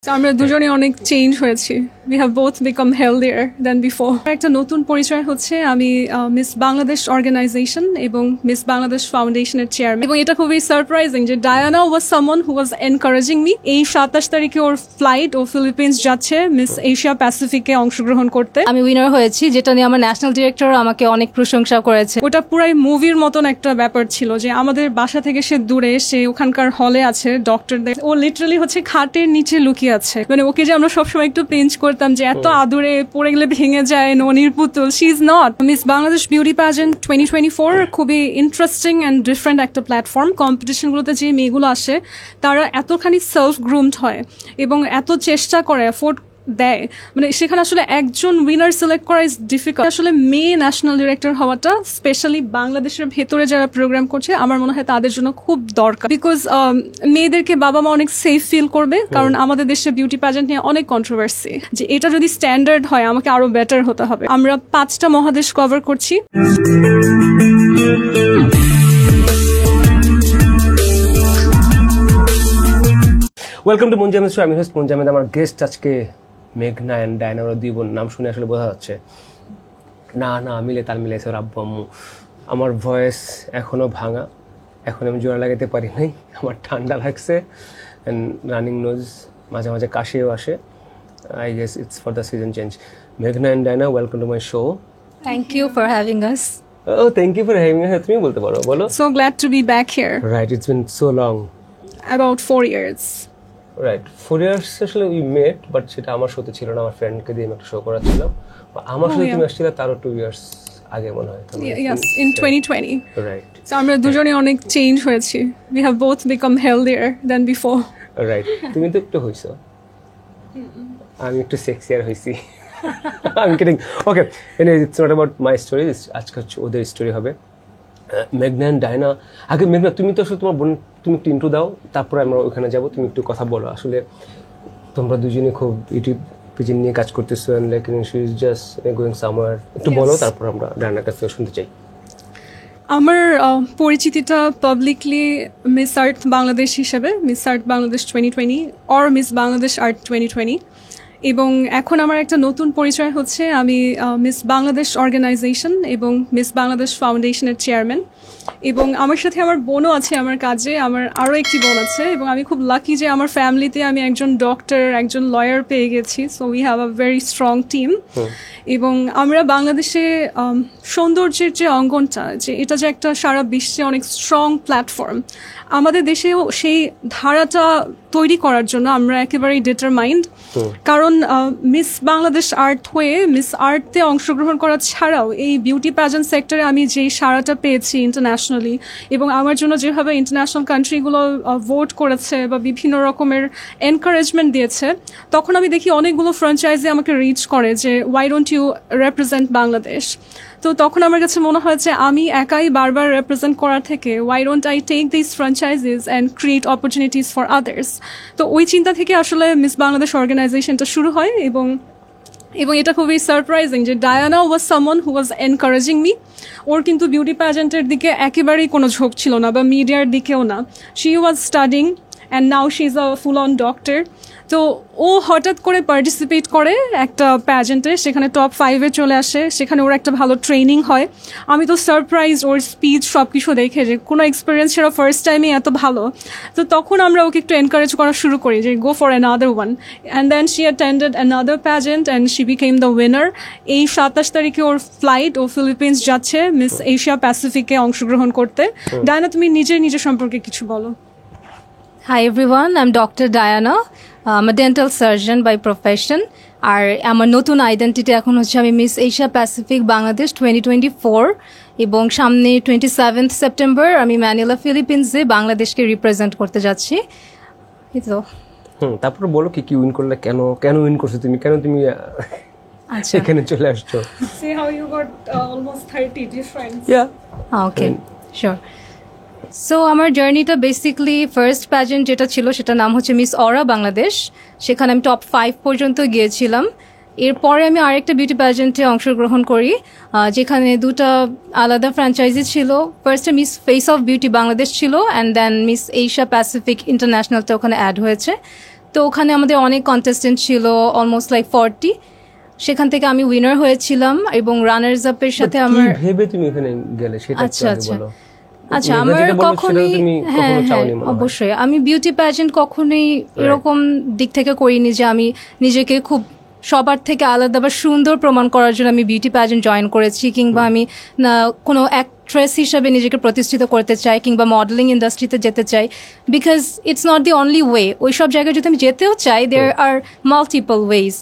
আমরা দুজনে অনেক চেঞ্জ হয়েছি। We have both become healthier than before. একটা নতুন পরিচয় হচ্ছে আমি মিস বাংলাদেশ অর্গানাইজেশন এবং মিস বাংলাদেশ ফাউন্ডেশনের চেয়ারম্যান, এবং এটা খুবই সারপ্রাইজিং যে Diana was someone who was encouraging me. এই 27 তারিখে ওর ফ্লাইট ও ফিলিপিন্স যাচ্ছে মিস এশিয়া প্যাসিফিকে অংশগ্রহণ করতে। আমি উইনার হয়েছি, যেটা নিয়ে আমার ন্যাশনাল ডিরেক্টর আমাকে অনেক প্রশংসা করেছে। ওটা পুরাই মুভির মতন একটা ব্যাপার ছিল যে আমাদের বাসা থেকে সে দূরে, সে ওখানকার হলে আছে ডক্টরদের, ও লিটারালি হচ্ছে খাটের নিচে লুকিয়ে আছে। মানে ওকে যে আমরা সবসময় একটু পেঞ্চ করতাম যে এত আদুরে, পড়ে গেলে ভেঙে যায়, ননির পুতুল, she is not. Miss Bangladesh beauty pageant 2024 খুবই ইন্টারেস্টিং অ্যান্ড ডিফারেন্ট একটা প্ল্যাটফর্ম। কম্পিটিশনগুলোতে যে মেয়েগুলো আসে তারা এতখানি সেলফ গ্রুমড হয় এবং এত চেষ্টা করে, এফোর্ট দেয়, মানে সেখানে আসলে একজন উইনার সিলেক্ট করা ইজ ডিফিকাল্ট। আসলে মেয়ে ন্যাশনাল ডিরেক্টর হওয়াটা স্পেশালি বাংলাদেশের ভেতরে যারা প্রোগ্রাম করছে আমার মনে হয় তাদের জন্য খুব দরকার, বিকজ মেয়েদেরকে বাবা মা অনেক সেফ ফিল করবে। কারণ আমাদের দেশে বিউটি প্যাজেন্ট নিয়ে অনেক কন্ট্রোভার্সি, যে এটা যদি স্ট্যান্ডার্ড হয় আমাকে আরো বেটার হতে হবে। আমরা 5টা মহাদেশ কভার করছি। Welcome to Munjamid show. আমি হোস্ট মুনজামিদ। আমার গেস্ট আজকে মেঘনা অ্যান্ড ডায়না। ওরা দুই বোন, নাম শুনে আসলে বোঝা যাচ্ছে না মিলে তাল মিলেছে ওর আব্বু আম্মু। আমার ভয়েস এখনও ভাঙা, এখন আমি জোড়া লাগাতে পারি নাই, আমার ঠান্ডা লাগছে অ্যান্ড রানিং নোজ, মাঝে মাঝে কাশিও আসে। I guess it's for the season change. মেঘনা and Diana, welcome to my show. Thank you for having us. ও thank you for having us. তুমি বলতে পারো, বলো। So glad to be back here. Right, it's been so long. About 4 years. Right, 4 years আসলে we mate, but সেটা আমার শোতে ছিল না, আমার ফ্রেন্ডকে দিয়ে আমি একটা শো করাচ্ছিলাম। আমার সাথে তুমি আসছিলে তারও 2 years আগে মনে হয়। Yes, in 2020. রাইট, So আমরা দুজনে অনেক চেঞ্জ হয়েছি। We have both become healthier than before. Right. তুমি তো একটু হইছো, আমি একটু সেক্সিয়ার হইছি। আমি kidding. Okay, anyway, it's not about my story, আজকে হচ্ছে ওদের স্টোরি হবে। মেঘনা অ্যান্ড ডায়না। আগে মেঘনা, তুমি তো আসলে তোমার বোন, তুমি একটু ইন্ট্রো দাও, তারপরে আমরা ওখানে যাবো। তুমি একটু কথা বলো। আসলে তোমরা দুজনে খুব ইউটিউব পেজে নিয়ে কাজ করতেছো, and like she is just going somewhere. একটু বলো, তারপর আমরা ডায়নার কাছ থেকে শুনতে চাই। আমার পরিচিতিটা পাবলিকলি মিস আর্ট বাংলাদেশ হিসেবে, miss art Bangladesh 2020 or miss Bangladesh art 2020, এবং এখন আমার একটা নতুন পরিচয় হচ্ছে আমি মিস বাংলাদেশ অর্গানাইজেশন এবং মিস বাংলাদেশ ফাউন্ডেশনের চেয়ারম্যান, এবং আমার সাথে আমার বোনও আছে আমার কাজে। আমার আরও একটি বোন আছে, এবং আমি খুব লাকি যে আমার ফ্যামিলিতে আমি একজন ডক্টর, একজন লয়ার পেয়ে গেছি। So we have a very strong team. এবং আমরা বাংলাদেশে সৌন্দর্যের যে অঙ্গনটা, যে এটা যে একটা সারা বিশ্বে অনেক স্ট্রং প্ল্যাটফর্ম, আমাদের দেশেও সেই ধারাটা তৈরি করার জন্য আমরা একেবারেই ডিটারমাইন্ড। কারণ মিস বাংলাদেশ আর্ট হয়ে মিস আর্টে অংশগ্রহণ করা ছাড়াও এই বিউটি প্যাজেন্ট সেক্টরে আমি যেই সারাটা পেয়েছি ইন্টারন্যাশনালি, এবং আমার জন্য যেভাবে ইন্টারন্যাশনাল কান্ট্রিগুলো ভোট করেছে বা বিভিন্ন রকমের এনকারেজমেন্ট দিয়েছে, তখন আমি দেখি অনেকগুলো ফ্র্যাঞ্চাইজি আমাকে রিচ করে যে why don't you represent Bangladesh. তো তখন আমার কাছে মনে হয় যে আমি একাই বারবার রিপ্রেজেন্ট করার থেকে why don't I take this franchises and create opportunities for others. তো ওই চিন্তা থেকে আসলে মিস বাংলাদেশ অর্গানাইজেশনটা শুরু হয়, এবং এটা খুবই সারপ্রাইজিং যে Diana was someone who was encouraging me. ওর কিন্তু বিউটি প্যাজেন্টের দিকে একেবারেই কোনো ঝোঁক ছিল না, বা মিডিয়ার দিকেও না। She was studying and now she is a full on doctor. তো ও হঠাৎ করে পার্টিসিপেট করে একটা প্যাজেন্টে, সেখানে টপ 5-এ চলে আসে, সেখানে ওর একটা ভালো ট্রেনিং হয়। আমি তো সারপ্রাইজ ওর স্পিচ সব কিছু দেখে, যে কোনো এক্সপিরিয়েন্স সেটা ফার্স্ট টাইমে এত ভালো। তো তখন আমরা ওকে একটু এনকারেজ করা শুরু করি যে go for another one, and then she attended another pageant and she became the winner. এই 27 তারিখে ওর ফ্লাইট ও ফিলিপিন্স যাচ্ছে মিস এশিয়া প্যাসিফিকে অংশগ্রহণ করতে। ডায়না, তুমি নিজের সম্পর্কে কিছু বলো। Hi everyone, I'm Dr. Diana. I'm a dental surgeon by profession. আর আমার নতুন আইডেন্টিটি এখন হচ্ছে আমি মিস এশিয়া প্যাসিফিক বাংলাদেশ 2024, এবং সামনে 27th সেপ্টেম্বর আমি ম্যানিলা ফিলিপিন্সে বাংলাদেশকে রিপ্রেজেন্ট করতে যাচ্ছি। এই তো। তারপর বলো কি কি উইন করলে, কেন উইন করছো তুমি, কেন তুমি এখানে চলে আসছো। See how you got almost 30 different. Yeah. Okay, sure. So আমার জার্নিটা বেসিকলি ফার্স্ট প্যাজেন্ট যেটা ছিল সেটা নাম হচ্ছে মিস অরা বাংলাদেশ। সেখানে আমি টপ 5 পর্যন্ত গিয়েছিলাম। এরপরে আমি আরেকটা বিউটি প্যাজেন্টে অংশগ্রহণ করি, যেখানে দুটো আলাদা ফ্র্যাঞ্চাইজি ছিল। ফার্স্টে Miss Face of Beauty Bangladesh ছিল, and then Miss Asia Pacific ইন্টারন্যাশনালটা ওখানে অ্যাড হয়েছে। তো ওখানে আমাদের অনেক কন্টেস্টেন্ট ছিল, অলমোস্ট লাইক 40। সেখান থেকে আমি উইনার হয়েছিলাম এবং রানার্স আপের সাথে আমার ভেবে তুমি এখানে গেলে সেটা আচ্ছা একটু আগে আচ্ছা বলো। আচ্ছা, তুমি আমার যেটা বলছো সেটা কখনোই তুমি হ্যাঁ কখনো হ্যাঁ চাওনি মনে হয়। অবশ্যই আমি বিউটি প্যাজেন্ট কখনোই এরকম দিক থেকে করিনি যে আমি নিজেকে খুব সবার থেকে আলাদা বা সুন্দর প্রমাণ করার জন্য আমি বিউটি প্যাজেন্ট জয়েন করেছি, কিংবা আমি কোনো অ্যাক্ট্রেস হিসাবে নিজেকে প্রতিষ্ঠিত করতে চাই কিংবা মডেলিং ইন্ডাস্ট্রিতে যেতে চাই, because it's not the only way. ওই সব জায়গায় যদি আমি যেতেও চাই, there are multiple ways,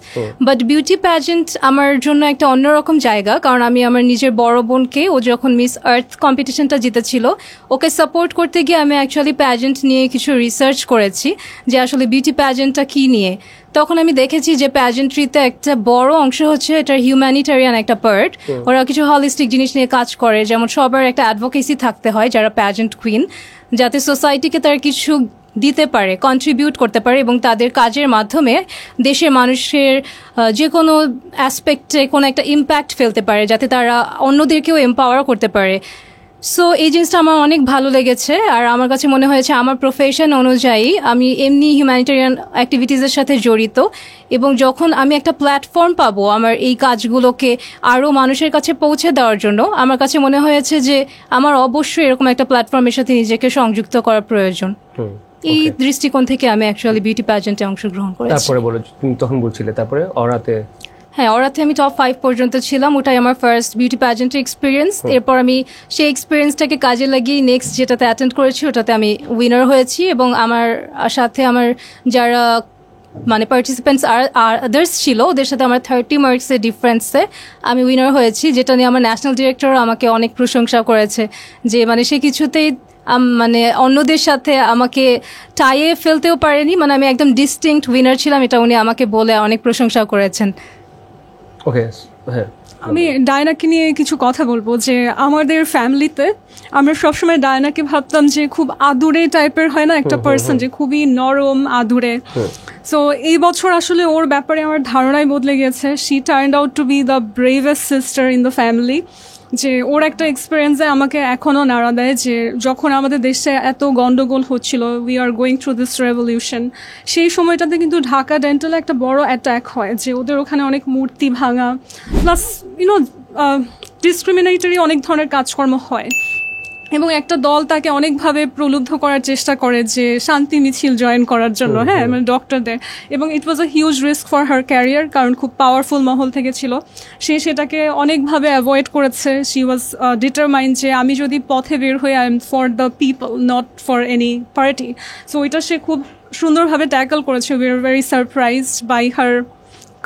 but beauty pageant আমার জন্য একটা অন্যরকম জায়গা। কারণ আমি আমার নিজের বড় বোনকে, ও যখন মিস আর্থ কম্পিটিশনটা জিতেছিল, ওকে সাপোর্ট করতে গিয়ে আমি অ্যাকচুয়ালি প্যাজেন্ট নিয়ে কিছু রিসার্চ করেছি যে আসলে বিউটি প্যাজেন্টটা কী নিয়ে। তখন আমি দেখেছি যে প্যাজেন্ট্রিতে একটা বড় অংশ হচ্ছে এটার হিউম্যানিটারিয়ান একটা পার্ট। ওরা কিছু হলিস্টিক জিনিস নিয়ে কাজ করে, যেমন সবার একটা অ্যাডভোকেসি থাকতে হয় যারা প্যাজেন্ট কুইন, যাতে সোসাইটিকে তারা কিছু দিতে পারে, কন্ট্রিবিউট করতে পারে এবং তাদের কাজের মাধ্যমে দেশের মানুষের যে কোনো অ্যাসপেক্টে কোনো একটা ইম্প্যাক্ট ফেলতে পারে, যাতে তারা অন্যদেরকেও এম্পাওয়ার করতে পারে। সো এই জিনিসটা আমার অনেক ভালো লেগেছে। আর আমার কাছে মনে হয়েছে আমার প্রফেশন অনুযায়ী আমি এমনি হিউম্যানিটেরিয়ান অ্যাক্টিভিটিসের সাথে জড়িত, এবং যখন আমি একটা প্ল্যাটফর্ম পাবো আমার এই কাজগুলোকে আরও মানুষের কাছে পৌঁছে দেওয়ার জন্য, আমার কাছে মনে হয়েছে যে আমার অবশ্যই এরকম একটা প্ল্যাটফর্মের সাথে নিজেকে সংযুক্ত করা প্রয়োজন। এই দৃষ্টিকোণ থেকে আমি অ্যাকচুয়ালি বিউটি প্যাজেন্টে অংশগ্রহণ করেছি। তারপরে বলো, তুমি তখন বলছিলে তারপরে অরাতে। হ্যাঁ, ওরাতে আমি টপ 5 পর্যন্ত ছিলাম, ওটাই আমার ফার্স্ট বিউটি প্যাজেন্টের এক্সপিরিয়েন্স। এরপর আমি সেই এক্সপিরিয়েন্সটাকে কাজে লাগিয়ে নেক্সট যেটাতে অ্যাটেন্ড করেছি ওটাতে আমি উইনার হয়েছি, এবং আমার সাথে আমার যারা মানে পার্টিসিপেন্টস আর আদার্স ছিল ওদের সাথে আমার 30 মার্কসের ডিফারেন্সে আমি উইনার হয়েছি, যেটা নিয়ে আমার ন্যাশনাল ডিরেক্টর আমাকে অনেক প্রশংসা করেছে যে মানে সে কিছুতেই মানে অন্যদের সাথে আমাকে টাইয়ে ফেলতেও পারেনি, মানে আমি একদম ডিস্টিংক্ট উইনার ছিলাম, এটা উনি আমাকে বলে অনেক প্রশংসা করেছেন। ওকে, হ্যাঁ আমি ডায়নাকে নিয়ে কিছু কথা বলবো যে আমাদের ফ্যামিলিতে আমরা সবসময় ডায়নাকে ভাবতাম যে খুব আদুরে টাইপের হয় না একটা পার্সন, যে খুবই নরম আদুরে। সো এই বছর আসলে ওর ব্যাপারে আমার ধারণাই বদলে গেছে। She turned out to B the bravest sister in the family. যে ওর একটা এক্সপিরিয়েন্সে আমাকে এখনও নাড়া দেয় যে যখন আমাদের দেশে এত গন্ডগোল হচ্ছিল, we are going through this revolution, সেই সময়টাতে কিন্তু ঢাকা ডেন্টালে একটা বড় অ্যাটাক হয়, যে ওদের ওখানে অনেক মূর্তি ভাঙা প্লাস ডিসক্রিমিনেটরি অনেক ধরনের কাজকর্ম হয়, এবং একটা দল তাকে অনেকভাবে প্রলুব্ধ করার চেষ্টা করে যে শান্তি মিছিল জয়েন করার জন্য, হ্যাঁ মানে ডক্টরদের, এবং it was a huge risk for her career, কারণ খুব পাওয়ারফুল মহল থেকে ছিল। সে সেটাকে অনেকভাবে অ্যাভয়েড করেছে। শি ওয়াজ ডিটারমাইন্ড যে আমি যদি পথে বের হই, I am for the people, not for any party. So ওইটা সে খুব সুন্দরভাবে ট্যাকল করেছে। We are very surprised by her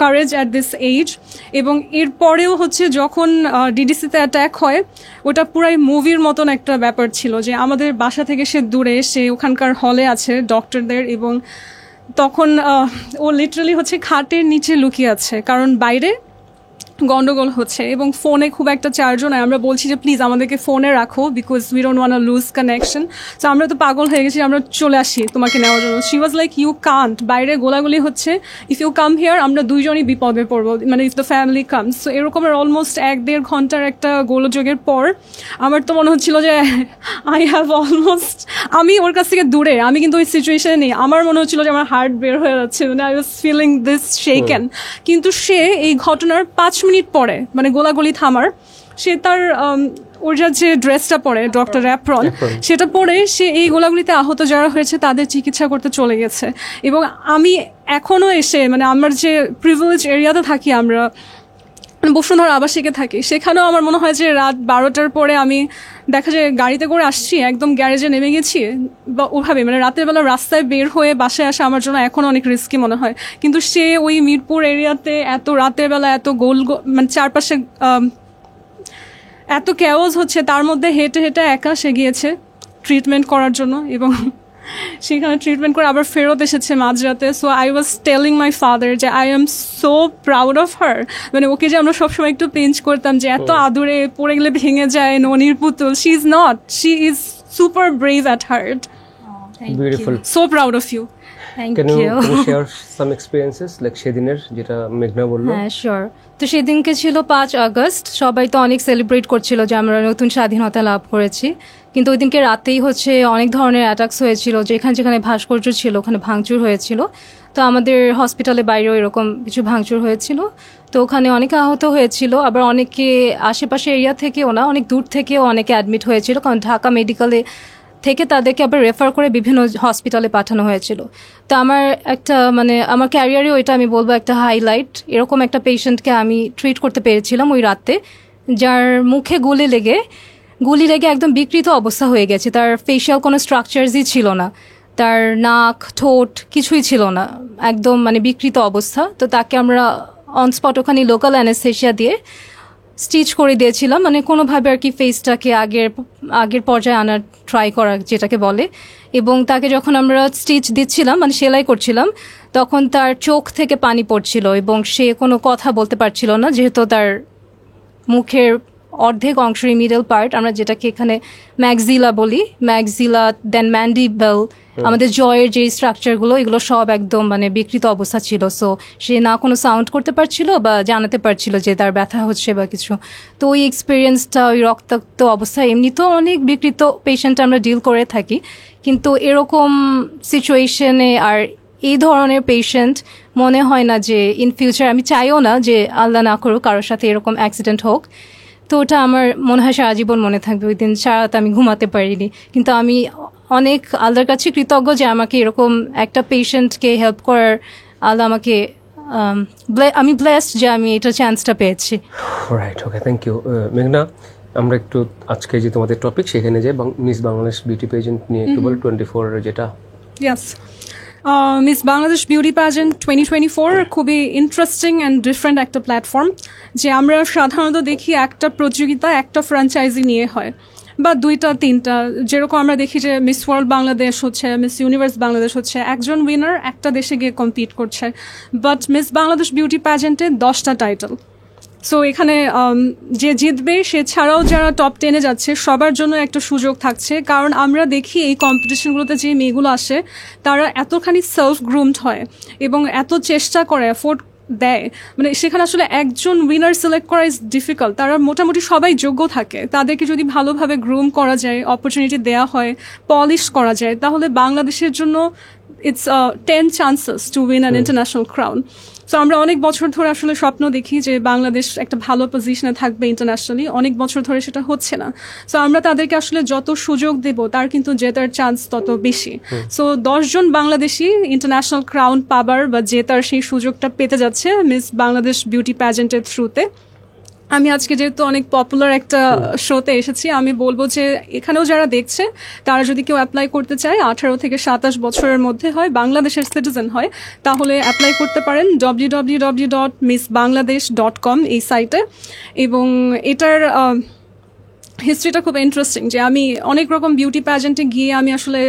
courage at this age. এবং এরপরেও হচ্ছে যখন ডিডিসিতে অ্যাট্যাক হয়, ওটা পুরাই মুভির মতন একটা ব্যাপার ছিল, যে আমাদের বাসা থেকে সে দূরে, সে ওখানকার হলে আছে ডক্টরদের, এবং তখন ও লিটারালি হচ্ছে খাটের নিচে লুকিয়ে আছে, কারণ বাইরে গন্ডগোল হচ্ছে এবং ফোনে খুব একটা চার্জও নাই। আমরা বলছি যে প্লিজ আমাদেরকে ফোনে রাখো, because we don't want lose connection. So আমরা তো পাগল হয়ে গেছি, আমরা চলে আসি তোমাকে নেওয়ার জন্য। She was like you can't, বাইরে গোলাগুলি হচ্ছে, ইফ ইউ কাম হিয়ার আমরা দুইজনই বিপদে পড়বো, মানে if the family comes. So এরকমের অলমোস্ট 1-1.5 ঘন্টার একটা গোলযোগের পর আমার তো মনে হচ্ছিল যে আই হ্যাভ অলমোস্ট, আমি ওর কাছ থেকে দূরে, আমি কিন্তু ওই সিচুয়েশনে নেই, আমার মনে হচ্ছিল যে আমার হার্ট বের হয়ে যাচ্ছে, মানে I was feeling this shaken. কিন্তু সে এই ঘটনার 5 মিনিট পরে, মানে গোলাগুলি থামার, সে তার ওর যে ড্রেসটা পরে ডক্টর অ্যাপ্রন, সেটা পরে সে এই গোলাগুলিতে আহত যারা হয়েছে তাদের চিকিৎসা করতে চলে গেছে। এবং আমি এখনও এসে, মানে আমার যে প্রিভিলেজ এরিয়াতে থাকি, আমরা বসুন্ধরা আবাসিকে থাকি, সেখানেও আমার মনে হয় যে রাত 12টার পরে আমি দেখা যায় গাড়িতে করে আসছি, একদম গ্যারেজে নেমে গেছি, বা ওভাবে মানে রাতের বেলা রাস্তায় বের হয়ে বাসায় আসা আমার জন্য এখন অনেক রিস্কি মনে হয়। কিন্তু সে ওই মিরপুর এরিয়াতে এত রাতের বেলা এত মানে চারপাশে এত ক্যাওস হচ্ছে, তার মধ্যে হেঁটে হেঁটে একা সে গিয়েছে ট্রিটমেন্ট করার জন্য, এবং সেখানে ট্রিটমেন্ট করে আবার ফেরত এসেছে মাঝরাতে। So I was telling my father যে I am so proud of her. মানে ওকে যে আমরা সবসময় একটু পেঞ্চ করতাম যে এত আদুরে, পড়ে গেলে ভেঙে যায়, ননির পুতুল, she is not, she is super brave at heart. Beautiful, so proud of you. Thank Can you. you share some experiences like সেদিনের যেটা মেঘনা বললো? হ্যাঁ শিওর। তো সেদিনকে ছিল 5 আগস্ট, সবাই তো অনেক সেলিব্রেট করছিল যে আমরা নতুন স্বাধীনতা লাভ করেছি, কিন্তু ওই দিনকে রাতেই হচ্ছে অনেক ধরনের অ্যাটাকস হয়েছিল, যেখানে যেখানে ভাস্কর্য ছিল ওখানে ভাঙচুর হয়েছিল। তো আমাদের হসপিটালের বাইরেও এরকম কিছু ভাঙচুর হয়েছিল, তো ওখানে অনেকে আহত হয়েছিল, আবার অনেকে আশেপাশে এরিয়া থেকেও না, অনেক দূর থেকেও অনেকে অ্যাডমিট হয়েছিল, কারণ ঢাকা মেডিকেলে থেকে তাদেরকে আবার রেফার করে বিভিন্ন হসপিটালে পাঠানো হয়েছিল। তো আমার একটা মানে আমার ক্যারিয়ারেও এটা আমি বলবো একটা হাইলাইট, এরকম একটা পেশেন্টকে আমি ট্রিট করতে পেরেছিলাম ওই রাতে, যার মুখে গুলি লেগে একদম বিকৃত অবস্থা হয়ে গেছে, তার ফেশিয়াল কোনো স্ট্রাকচারসই ছিল না, তার নাক ঠোঁট কিছুই ছিল না, একদম মানে বিকৃত অবস্থা। তো তাকে আমরা অনস্পট ওখানে লোকাল অ্যানেস্থেশিয়া দিয়ে স্টিচ করে দিয়েছিলাম, মানে কোনোভাবে আর কি ফেসটাকে আগের পর্যায়ে আনার ট্রাই করা যেটাকে বলে। এবং তাকে যখন আমরা স্টিচ দিচ্ছিলাম মানে সেলাই করছিলাম, তখন তার চোখ থেকে পানি পড়ছিল এবং সে কোনো কথা বলতে পারছিল না, যেহেতু তার মুখের অর্ধেক অংশের মিডল পার্ট, আমরা যেটাকে এখানে ম্যাক্সিলা বলি, ম্যাক্সিলা দেন ম্যান্ডিবল, আমাদের জয়ের যে স্ট্রাকচারগুলো এগুলো সব একদম মানে বিকৃত অবস্থা ছিল। সো সে না কোনো সাউন্ড করতে পারছিল বা জানাতে পারছিল যে তার ব্যথা হচ্ছে বা কিছু। তো ওই এক্সপিরিয়েন্সটা, ওই রক্তাক্ত অবস্থা, এমনিতেও অনেক বিকৃত পেশেন্ট আমরা ডিল করে থাকি, কিন্তু এরকম সিচুয়েশনে আর এই ধরনের পেশেন্ট মনে হয় না যে ইন ফিউচার, আমি চাইও না যে আল্লাহ না করুক কারোর সাথে এরকম অ্যাক্সিডেন্ট হোক। তো ওটা আমার মনে হয় সারা জীবন মনে থাকবে। ওই দিন সারা রাত আমি ঘুমাতে পারিনি, কিন্তু আমি অনেক আল্লাহর কাছে কৃতজ্ঞ যে আমাকে এরকম একটা পেশেন্টকে হেল্প করার আল্লাহ আমাকে, আমি ব্লেসড যে আমি এটা চান্সটা পেয়েছি। রাইট, ওকে, থ্যাংক ইউ মেঘনা। আমরা একটু আজকে যে তোমাদের টপিক সেখানে যে মিস বাংলাদেশ বিউটি পেজেন্ট নিয়ে একটু বল, 24 যেটা। Yes, miss Bangladesh beauty pageant 2024 খুবই ইন্টারেস্টিং অ্যান্ড ডিফারেন্ট একটা প্ল্যাটফর্ম, যে আমরা সাধারণত দেখি একটা প্রতিযোগিতা একটা ফ্র্যাঞ্চাইজি নিয়ে হয় বা 2-3টা, যেরকম আমরা দেখি যে মিস ওয়ার্ল্ড বাংলাদেশ হচ্ছে, মিস ইউনিভার্স বাংলাদেশ হচ্ছে, একজন উইনার একটা দেশে গিয়ে কম্পিট করছে। বাট মিস বাংলাদেশ বিউটি প্যাজেন্টে 10টা টাইটেল। সো এখানে যে জিতবে সে ছাড়াও যারা টপ 10-এ যাচ্ছে সবার জন্য একটা সুযোগ থাকছে, কারণ আমরা দেখি এই কম্পিটিশনগুলোতে যে মেয়েগুলো আসে তারা এতখানি সেলফ গ্রুমড হয় এবং এত চেষ্টা করে, এফোর্ট দেয়, মানে সেখানে আসলে একজন উইনার সিলেক্ট করা ইজ ডিফিকাল্ট। তারা মোটামুটি সবাই যোগ্য থাকে, তাদেরকে যদি ভালোভাবে গ্রুম করা যায়, অপরচুনিটি দেওয়া হয়, পলিশ করা যায়, তাহলে বাংলাদেশের জন্য it's 10 chances to win an international crown. So আমরা অনেক বছর ধরে আসলে স্বপ্ন দেখি যে বাংলাদেশ একটা ভালো পজিশনে থাকবে ইন্টারন্যাশনালি, অনেক বছর ধরে সেটা হচ্ছে না। সো আমরা তাদেরকে আসলে যত সুযোগ দেব তার কিন্তু জেতার চান্স তত বেশি। সো 10 জন বাংলাদেশি ইন্টারন্যাশনাল ক্রাউন পাবার বা জেতার সেই সুযোগটা পেতে যাচ্ছে মিস বাংলাদেশ বিউটি প্যাজেন্টের থ্রুতে। আমি আজকে যেহেতু অনেক পপুলার একটা শোতে এসেছি, আমি বলবো যে এখানেও যারা দেখছে তারা যদি কেউ অ্যাপ্লাই করতে চায়, 18 থেকে 27 বছরের মধ্যে হয়, বাংলাদেশের সিটিজেন হয়, তাহলে অ্যাপ্লাই করতে পারেন www.missbangladesh.com এই সাইটে। এবং এটার হিস্ট্রিটা খুব ইন্টারেস্টিং, যে আমি অনেক রকম বিউটি প্যাজেন্টে গিয়ে আমি আসলে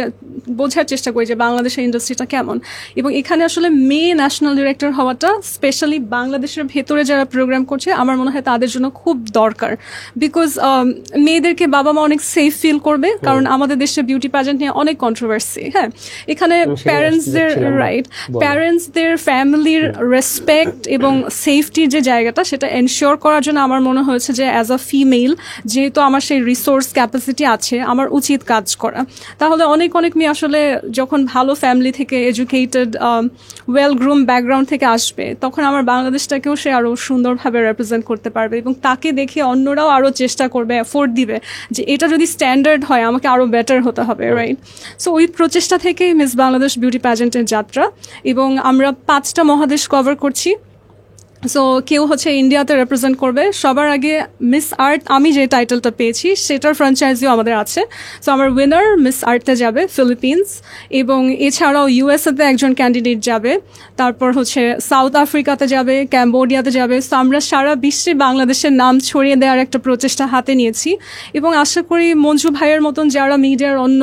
বোঝার চেষ্টা করি যে বাংলাদেশের ইন্ডাস্ট্রিটা কেমন, এবং এখানে আসলে মেয়ে ন্যাশনাল ডিরেক্টর হওয়াটা স্পেশালি বাংলাদেশের ভেতরে যারা প্রোগ্রাম করছে আমার মনে হয় তাদের জন্য খুব দরকার। বিকজ মেয়েদেরকে বাবা মা অনেক সেফ ফিল করবে, কারণ আমাদের দেশে বিউটি প্যাজেন্ট নিয়ে অনেক কন্ট্রোভার্সি। হ্যাঁ, এখানে প্যারেন্টসদের ফ্যামিলির রেসপেক্ট এবং সেফটির যে জায়গাটা সেটা এনশিওর করার জন্য আমার মনে হয়েছে যে অ্যাজ আ ফিমেল, যেহেতু আমার সেই রিসোর্স ক্যাপাসিটি আছে, আমার উচিত কাজ করা। তাহলে অনেক মেয়ে আসলে যখন ভালো ফ্যামিলি থেকে, এডুকেটেড, ওয়েল গ্রুম ব্যাকগ্রাউন্ড থেকে আসবে, তখন আমার বাংলাদেশটাকেও সে আরো সুন্দরভাবে রিপ্রেজেন্ট করতে পারবে, এবং তাকে দেখে অন্যরাও আরো চেষ্টা করবে, এফোর্ট দিবে যে এটা যদি স্ট্যান্ডার্ড হয় আমাকে আরো বেটার হতে হবে, রাইট? সো ওই প্রচেষ্টা থেকেই মিস বাংলাদেশ বিউটি প্যাজেন্টের যাত্রা, এবং আমরা 5টা মহাদেশ কভার করছি। সো কেউ হচ্ছে ইন্ডিয়াতে রিপ্রেজেন্ট করবে, সবার আগে মিস আর্ট আমি যে টাইটেলটা পেয়েছি সেটার ফ্র্যাঞ্চাইজিও আমাদের আছে। সো আমার উইনার মিস আর্টে যাবে ফিলিপিন্স, এবং এছাড়াও ইউএসএতে একজন ক্যান্ডিডেট যাবে, তারপর হচ্ছে সাউথ আফ্রিকাতে যাবে, ক্যাম্বোডিয়াতে যাবে। সো আমরা সারা বিশ্বে বাংলাদেশের নাম ছড়িয়ে দেওয়ার একটা প্রচেষ্টা হাতে নিয়েছি, এবং আশা করি মঞ্জু ভাইয়ের মতন যারা মিডিয়ার অন্য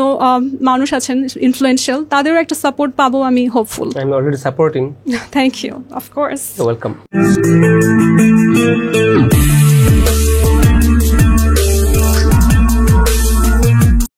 মানুষ আছেন ইনফ্লুয়েন্সিয়াল, তাদেরও একটা সাপোর্ট পাবো, আমি hopeful. I am already supporting. Thank you, of course, welcome.